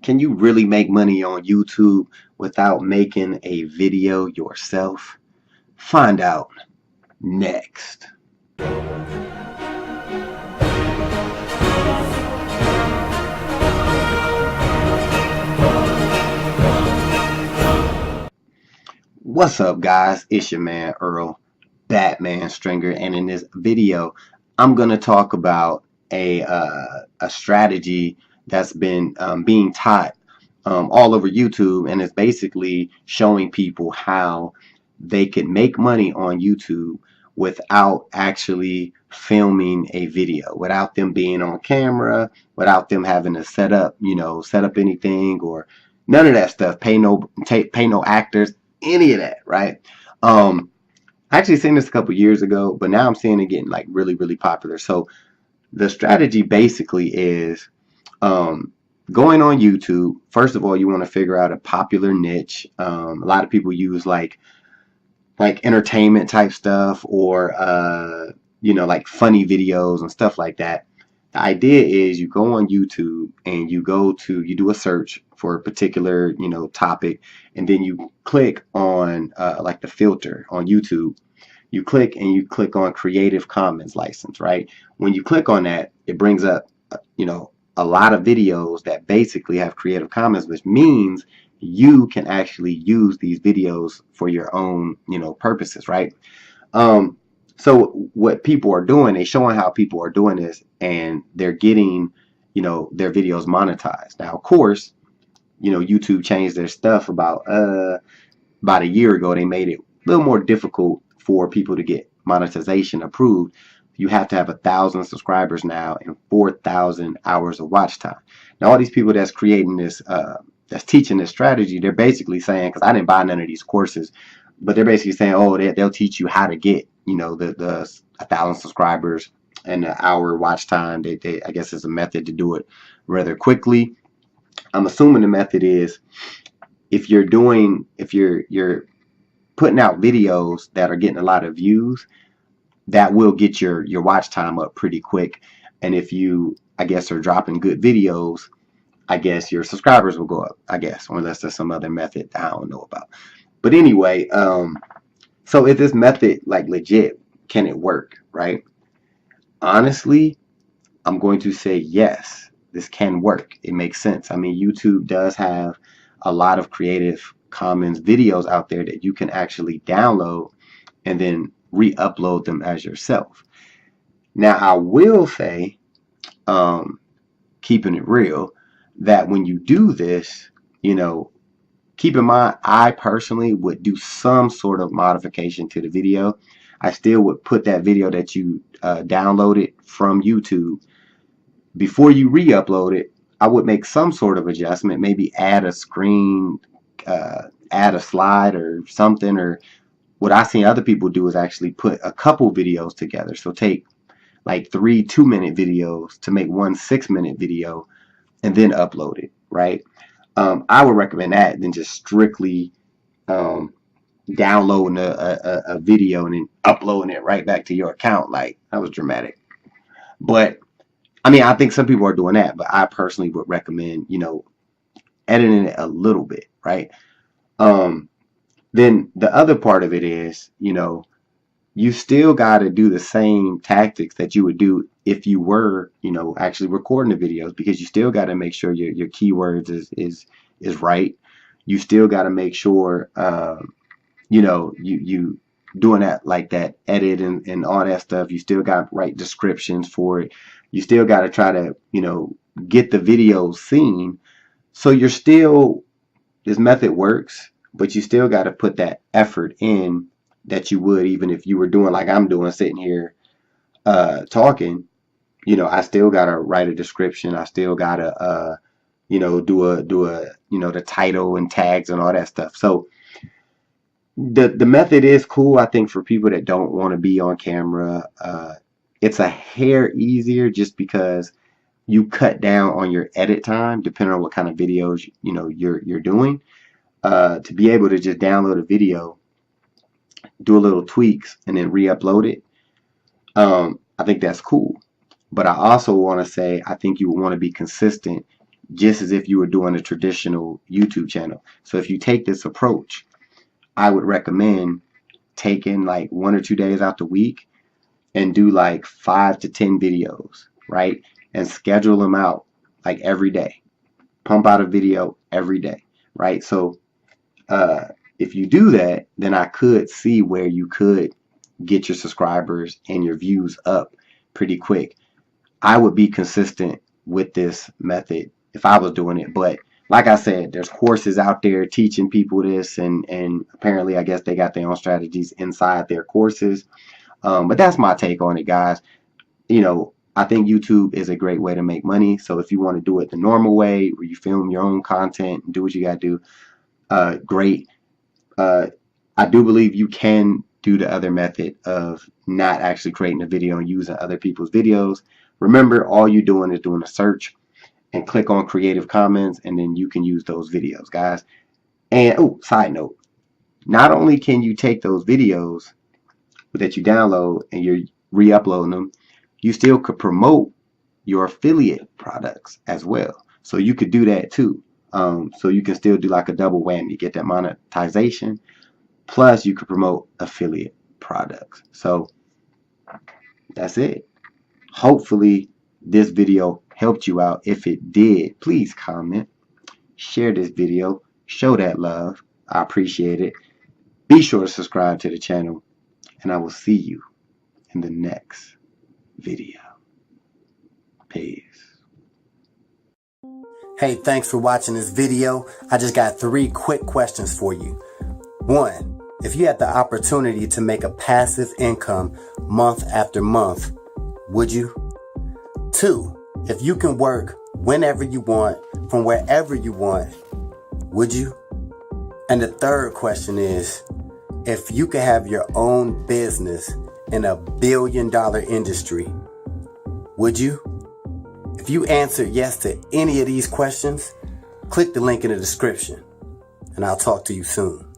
Can you really make money on YouTube without making a video yourself? Find out next. What's up, guys? It's your man Earl, Batman Stringer, and in this video I'm going to talk about a strategy that's been being taught all over YouTube, and it's basically showing people how they can make money on YouTube without actually filming a video, without them being on camera, without them having to set up anything or none of that stuff, pay no actors, any of that, right? I actually seen this a couple years ago, but now I'm seeing it getting like really popular. So the strategy basically is going on YouTube. First of all, you want to figure out a popular niche. A lot of people use like entertainment type stuff, or like funny videos and stuff like that. The idea is you go on YouTube and you do a search for a particular topic, and then you click on like the filter on YouTube. You click on Creative Commons license, right? When you click on that, it brings up a lot of videos that basically have Creative Commons, which means you can actually use these videos for your own purposes, right? So what people are doing, they're showing how people are doing this, and they're getting their videos monetized. Now, of course, YouTube changed their stuff about a year ago. They made it a little more difficult for people to get monetization approved. You have to have 1,000 subscribers now and 4,000 hours of watch time. Now, all these people that's creating this, that's teaching this strategy, they're basically saying, because I didn't buy none of these courses, but they're basically saying, oh, they'll teach you how to get the 1,000 subscribers and the hour watch time. I guess it's a method to do it rather quickly. I'm assuming the method is if you're putting out videos that are getting a lot of views, that will get your watch time up pretty quick. And if you, I guess, are dropping good videos, I guess your subscribers will go up, I guess, unless there's some other method I don't know about. But anyway, so is this method like legit? Can it work, right? Honestly, I'm going to say yes, this can work. It makes sense. I mean, YouTube does have a lot of Creative Commons videos out there that you can actually download and then re-upload them as yourself. Now, I will say, keeping it real, that when you do this, keep in mind, I personally would do some sort of modification to the video. I still would put that video that you downloaded from YouTube, before you re-upload it, I would make some sort of adjustment, maybe add a screen, add a slide or something. Or what I seen other people do is actually put a couple videos together. So take like 3 2-minute videos to make 1 6-minute video and then upload it, right? I would recommend that than just strictly downloading a video and then uploading it right back to your account. Like, that was dramatic. But I mean, I think some people are doing that, but I personally would recommend editing it a little bit, right? Then the other part of it is, you still got to do the same tactics that you would do if you were, actually recording the videos, because you still got to make sure your keywords is right. You still got to make sure, you doing that, like that edit and all that stuff. You still got to write descriptions for it. You still got to try to, get the videos seen. So this method works, but you still got to put that effort in that you would even if you were doing like I'm doing, sitting here talking. I still got to write a description. I still got to do a the title and tags and all that stuff. So the method is cool, I think, for people that don't want to be on camera. It's a hair easier just because you cut down on your edit time depending on what kind of videos you're doing. To be able to just download a video, do a little tweaks, and then re-upload it, I think that's cool. But I also want to say, I think you want to be consistent just as if you were doing a traditional YouTube channel. So if you take this approach, I would recommend taking like 1 or 2 days out the week and do like 5 to 10 videos, right? And schedule them out like every day. Pump out a video every day, right? So if you do that, then I could see where you could get your subscribers and your views up pretty quick. I would be consistent with this method if I was doing it, but like I said, there's courses out there teaching people this, and apparently I guess they got their own strategies inside their courses. But that's my take on it, guys. You know, I think YouTube is a great way to make money. So if you want to do it the normal way, where you film your own content and do what you got to do, great. I do believe you can do the other method of not actually creating a video and using other people's videos. Remember, all you're doing is doing a search and click on Creative Commons, and then you can use those videos, guys. And oh, side note, not only can you take those videos that you download and you're re-uploading them, you still could promote your affiliate products as well. So you could do that too. So you can still do like a double whammy, get that monetization, plus you could promote affiliate products. So that's it. Hopefully this video helped you out. If it did, please comment, share this video, show that love. I appreciate it. Be sure to subscribe to the channel, and I will see you in the next video. Peace. Hey, thanks for watching this video. I just got 3 quick questions for you. 1, if you had the opportunity to make a passive income month after month, would you? 2, if you can work whenever you want, from wherever you want, would you? And the 3rd question is, if you could have your own business in $1 billion industry, would you? If you answered yes to any of these questions, click the link in the description, and I'll talk to you soon.